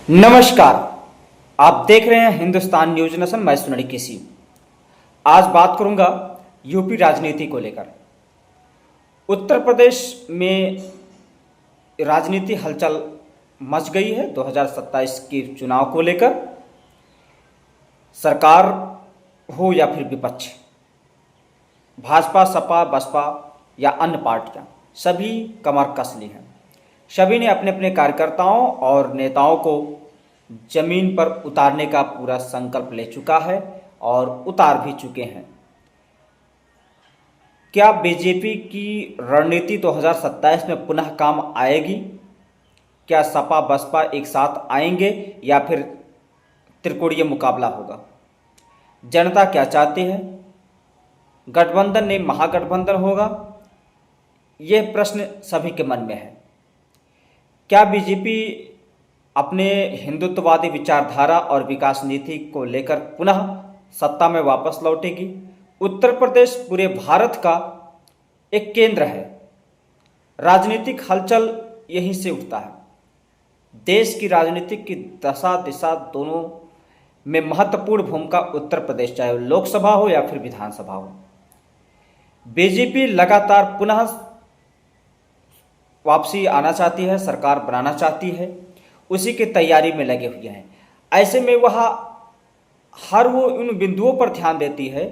नमस्कार। आप देख रहे हैं हिंदुस्तान न्यूज नेशन। मैं सुनड़ी किसी आज बात करूंगा यूपी राजनीति को लेकर। उत्तर प्रदेश में राजनीति हलचल मच गई है 2027 के चुनाव को लेकर। सरकार हो या फिर विपक्ष, भाजपा, सपा, बसपा या अन्य पार्टियां, सभी कमर कस ली हैं। सभी ने अपने अपने कार्यकर्ताओं और नेताओं को जमीन पर उतारने का पूरा संकल्प ले चुका है और उतार भी चुके हैं। क्या बीजेपी की रणनीति 2027 में पुनः काम आएगी? क्या सपा बसपा एक साथ आएंगे या फिर त्रिकोणीय मुकाबला होगा? जनता क्या चाहती है? गठबंधन ने महागठबंधन होगा? यह प्रश्न सभी के मन में है। क्या बीजेपी अपने हिंदुत्ववादी विचारधारा और विकास नीति को लेकर पुनः सत्ता में वापस लौटेगी? उत्तर प्रदेश पूरे भारत का एक केंद्र है। राजनीतिक हलचल यहीं से उठता है। देश की राजनीतिक की दशा दिशा दोनों में महत्वपूर्ण भूमिका उत्तर प्रदेश, चाहे लोकसभा हो या फिर विधानसभा हो। बीजेपी लगातार पुनः वापसी आना चाहती है, सरकार बनाना चाहती है, उसी की तैयारी में लगे हुए हैं। ऐसे में वह हर वो उन बिंदुओं पर ध्यान देती है,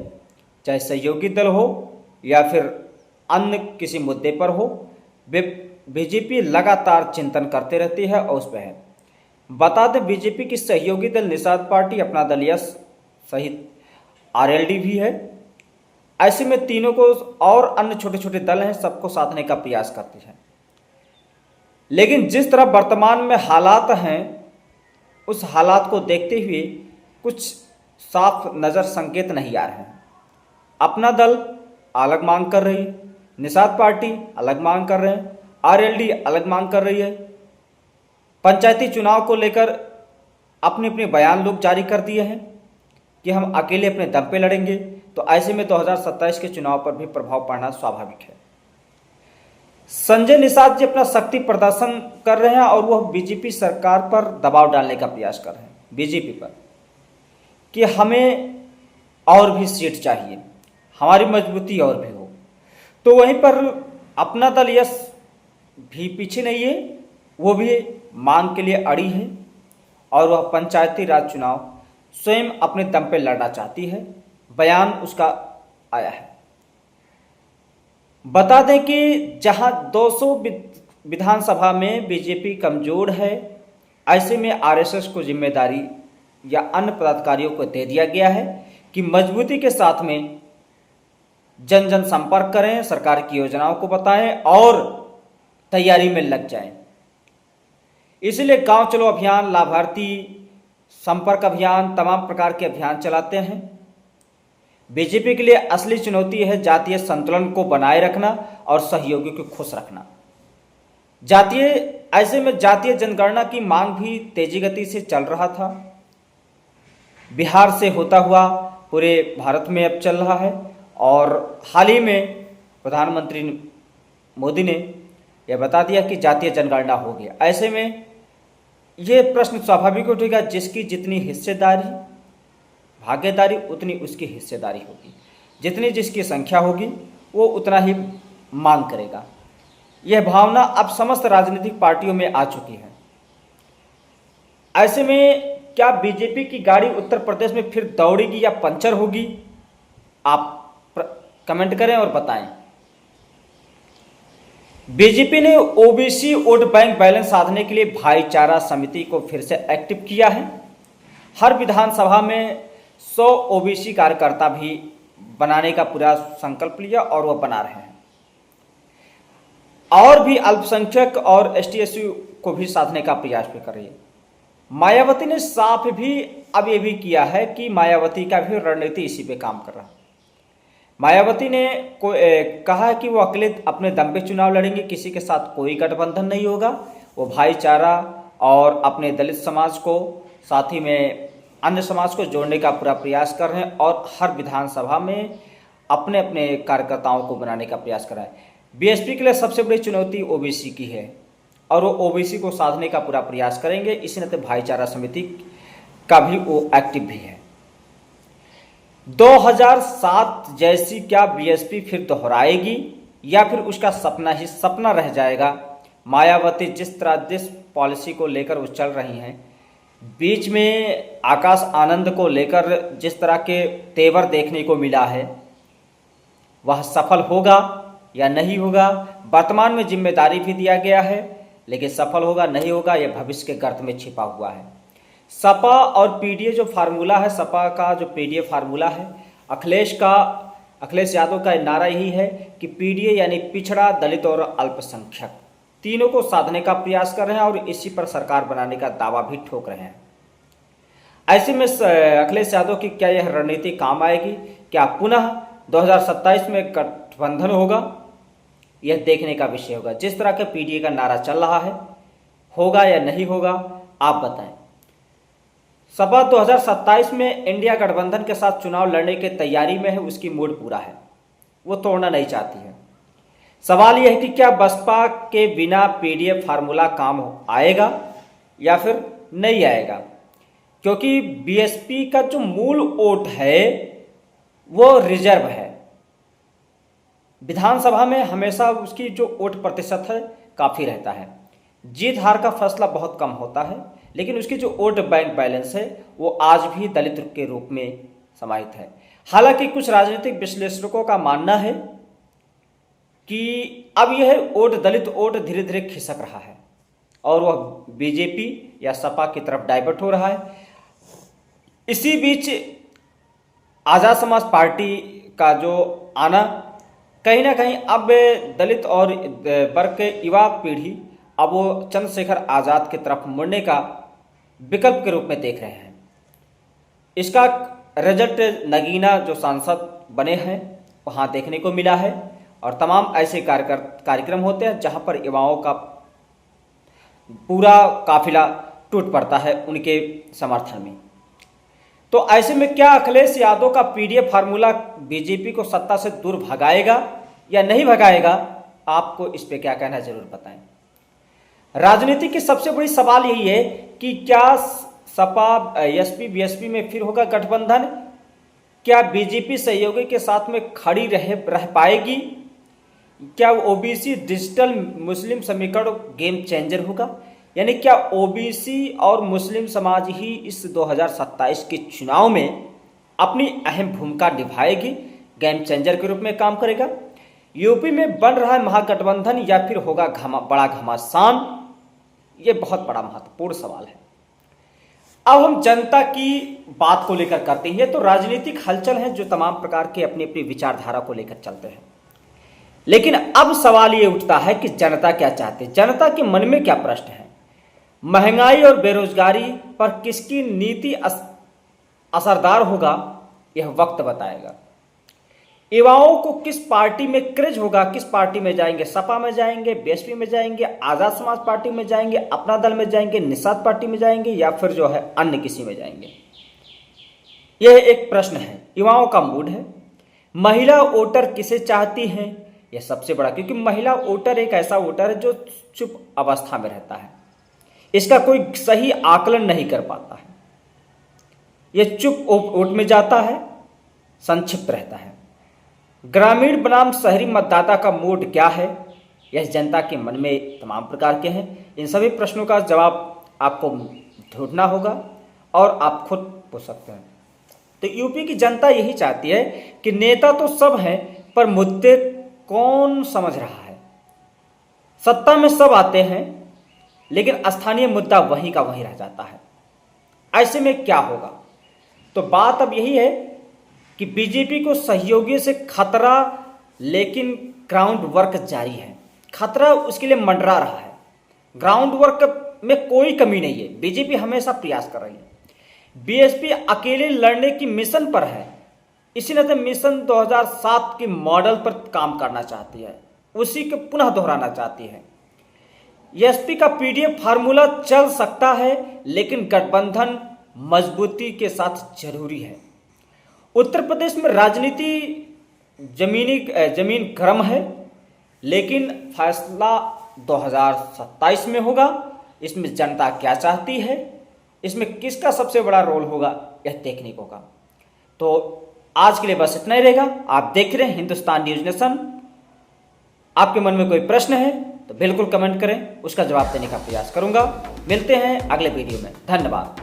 चाहे सहयोगी दल हो या फिर अन्य किसी मुद्दे पर हो। बीजेपी लगातार चिंतन करते रहती है और उस पर है। बता दें, बीजेपी की सहयोगी दल निषाद पार्टी, अपना दल यश सहित आरएलडी भी है। ऐसे में तीनों को और अन्य छोटे छोटे दल हैं, सबको साधने का प्रयास करती है। लेकिन जिस तरह वर्तमान में हालात हैं, उस हालात को देखते हुए कुछ साफ नज़र संकेत नहीं आ रहे हैं। अपना दल अलग मांग कर रही है, निषाद पार्टी अलग मांग कर रहे हैं, आरएलडी अलग मांग कर रही है। पंचायती चुनाव को लेकर अपने अपने बयान लोग जारी कर दिए हैं कि हम अकेले अपने दम पे लड़ेंगे। तो ऐसे में 2027 के चुनाव पर भी प्रभाव पड़ना स्वाभाविक है। संजय निषाद जी अपना शक्ति प्रदर्शन कर रहे हैं और वह बीजेपी सरकार पर दबाव डालने का प्रयास कर रहे हैं, बीजेपी पर, कि हमें और भी सीट चाहिए, हमारी मजबूती और भी हो। तो वहीं पर अपना दल यश भी पीछे नहीं है, वो भी मांग के लिए अड़ी है और वह पंचायती राज चुनाव स्वयं अपने दम पर लड़ना चाहती है। बयान उसका आया है। बता दें कि जहां 200 विधानसभा में बीजेपी कमजोर है, ऐसे में आरएसएस को जिम्मेदारी या अन्य पदाधिकारियों को दे दिया गया है कि मजबूती के साथ में जन जन संपर्क करें, सरकार की योजनाओं को बताएं और तैयारी में लग जाएं। इसलिए गांव चलो अभियान, लाभार्थी संपर्क अभियान, तमाम प्रकार के अभियान चलाते हैं। बीजेपी के लिए असली चुनौती है जातीय संतुलन को बनाए रखना और सहयोगी को खुश रखना। ऐसे में जातीय जनगणना की मांग भी तेजी गति से चल रहा था। बिहार से होता हुआ पूरे भारत में अब चल रहा है और हाल ही में प्रधानमंत्री मोदी ने यह बता दिया कि जातीय जनगणना हो गया। ऐसे में यह प्रश्न स्वाभाविक उठेगा, जिसकी जितनी हिस्सेदारी, भागीदारी, उतनी उसकी हिस्सेदारी होगी। जितनी जिसकी संख्या होगी वो उतना ही मांग करेगा। यह भावना अब समस्त राजनीतिक पार्टियों में आ चुकी है। ऐसे में क्या बीजेपी की गाड़ी उत्तर प्रदेश में फिर दौड़ेगी या पंचर होगी? आप कमेंट करें और बताएं। बीजेपी ने ओबीसी वोट बैंक बैलेंस साधने के लिए भाईचारा समिति को फिर से एक्टिव किया है। हर विधानसभा में 100 ओबीसी कार्यकर्ता भी बनाने का पूरा संकल्प लिया और वह बना रहे हैं। और भी अल्पसंख्यक और एसटी/एससी को भी साधने का प्रयास भी कर रही है। मायावती ने साफ भी अब यह भी किया है कि मायावती का भी रणनीति इसी पे काम कर रहा है। मायावती ने कहा है कि वो अकेले अपने दम पे चुनाव लड़ेंगे, किसी के साथ कोई गठबंधन नहीं होगा। वो भाईचारा और अपने दलित समाज को, साथ ही में अन्य समाज को जोड़ने का पूरा प्रयास कर रहे हैं और हर विधानसभा में अपने अपने कार्यकर्ताओं को बनाने का प्रयास कर रहा है। बीएसपी के लिए सबसे बड़ी चुनौती ओबीसी की है और वो ओबीसी को साधने का पूरा प्रयास करेंगे। इसी नाते भाईचारा समिति का भी वो एक्टिव भी है। 2007 जैसी क्या बीएसपी फिर दोहराएगी या फिर उसका सपना ही सपना रह जाएगा? मायावती जिस तरह जिस पॉलिसी को लेकर वो चल रही हैं, बीच में आकाश आनंद को लेकर जिस तरह के तेवर देखने को मिला है, वह सफल होगा या नहीं होगा? वर्तमान में जिम्मेदारी भी दिया गया है, लेकिन सफल होगा नहीं होगा यह भविष्य के गर्त में छिपा हुआ है। सपा और पीडीए जो फार्मूला है, सपा का जो पीडीए फार्मूला है, अखिलेश यादव का नारा यही है कि पीडीए यानी पिछड़ा, दलित और अल्पसंख्यक तीनों को साधने का प्रयास कर रहे हैं और इसी पर सरकार बनाने का दावा भी ठोक रहे हैं। ऐसे में अखिलेश यादव की क्या यह रणनीति काम आएगी? क्या पुनः 2027 में गठबंधन होगा? यह देखने का विषय होगा। जिस तरह के पीडीए का नारा चल रहा है, होगा या नहीं होगा, आप बताएं। सपा 2027 में इंडिया गठबंधन के साथ चुनाव लड़ने की तैयारी में है, उसकी मूड पूरा है, वो तोड़ना नहीं चाहती है। सवाल यह है कि क्या बसपा के बिना पीडीए फार्मूला काम आएगा या फिर नहीं आएगा? क्योंकि बीएसपी का जो मूल वोट है वो रिजर्व है। विधानसभा में हमेशा उसकी जो वोट प्रतिशत है काफ़ी रहता है, जीत हार का फैसला बहुत कम होता है, लेकिन उसकी जो वोट बैंक बैलेंस है वो आज भी दलित के रूप में समाहित है। हालांकि कुछ राजनीतिक विश्लेषकों का मानना है कि अब यह वोट, दलित वोट धीरे धीरे खिसक रहा है और वह बीजेपी या सपा की तरफ डाइवर्ट हो रहा है। इसी बीच आज़ाद समाज पार्टी का जो आना कहीं ना कहीं अब दलित और वर्ग के युवा पीढ़ी अब वो चंद्रशेखर आज़ाद की तरफ मुड़ने का विकल्प के रूप में देख रहे हैं। इसका रिजल्ट नगीना जो सांसद बने हैं वहाँ देखने को मिला है और तमाम ऐसे कार्यक्रम होते हैं जहाँ पर युवाओं का पूरा काफिला टूट पड़ता है उनके समर्थन में। तो ऐसे में क्या अखिलेश यादव का पीडीए फार्मूला बीजेपी को सत्ता से दूर भगाएगा या नहीं भगाएगा? आपको इस पे क्या कहना है जरूर बताएं। राजनीति की सबसे बड़ी सवाल यही है कि क्या सपा एसपी बीएसपी में फिर होगा गठबंधन? क्या बीजेपी सहयोगी के साथ में खड़ी रह पाएगी? क्या ओबीसी डिजिटल मुस्लिम समीकरण गेम चेंजर होगा? यानी क्या ओबीसी और मुस्लिम समाज ही इस 2027 के चुनाव में अपनी अहम भूमिका निभाएगी, गेम चेंजर के रूप में काम करेगा? यूपी में बन रहा है महागठबंधन या फिर होगा बड़ा घमासान? ये बहुत बड़ा महत्वपूर्ण सवाल है। अब हम जनता की बात को लेकर करते हैं। तो राजनीतिक हलचल है जो तमाम प्रकार के अपनी अपनी विचारधारा को लेकर चलते हैं, लेकिन अब सवाल ये उठता है कि जनता क्या चाहती है, जनता के मन में क्या प्रश्न है। महंगाई और बेरोजगारी पर किसकी नीति असरदार होगा यह वक्त बताएगा। युवाओं को किस पार्टी में क्रेज होगा, किस पार्टी में जाएंगे, सपा में जाएंगे, बीएसपी में जाएंगे, आजाद समाज पार्टी में जाएंगे, अपना दल में जाएंगे, निषाद पार्टी में जाएंगे या फिर जो है अन्य किसी में जाएंगे। यह एक प्रश्न है, युवाओं का मूड है। महिला वोटर किसे चाहती हैं यह सबसे बड़ा, क्योंकि महिला वोटर एक ऐसा वोटर है जो चुप अवस्था में रहता है, इसका कोई सही आकलन नहीं कर पाता है, यह चुप वोट में जाता है, संक्षिप्त रहता है। ग्रामीण बनाम शहरी मतदाता का मूड क्या है, यह जनता के मन में तमाम प्रकार के हैं। इन सभी प्रश्नों का जवाब आपको ढूंढना होगा और आप खुद पूछ सकते हैं। तो यूपी की जनता यही चाहती है कि नेता तो सब हैं पर मुद्दे कौन समझ रहा है। सत्ता में सब आते हैं लेकिन स्थानीय मुद्दा वहीं का वहीं रह जाता है। ऐसे में क्या होगा? तो बात अब यही है कि बीजेपी को सहयोगी से खतरा, लेकिन ग्राउंड वर्क जारी है। खतरा उसके लिए मंडरा रहा है, ग्राउंड वर्क में कोई कमी नहीं है। बीजेपी हमेशा प्रयास कर रही है। बीएसपी अकेले लड़ने की मिशन पर है, इसी तरह मिशन 2007 के मॉडल पर काम करना चाहती है, उसी को पुनः दोहराना चाहती है। एसपी का पीडीए फार्मूला चल सकता है लेकिन गठबंधन मजबूती के साथ जरूरी है। उत्तर प्रदेश में राजनीति जमीन गर्म है, लेकिन फैसला 2027 में होगा, इसमें जनता क्या चाहती है, इसमें किसका सबसे बड़ा रोल होगा, यह देखने को होगा। तो आज के लिए बस इतना ही रहेगा। आप देख रहे हैं हिंदुस्तान न्यूज नेशन। आपके मन में कोई प्रश्न है तो बिल्कुल कमेंट करें, उसका जवाब देने का प्रयास करूंगा। मिलते हैं अगले वीडियो में। धन्यवाद।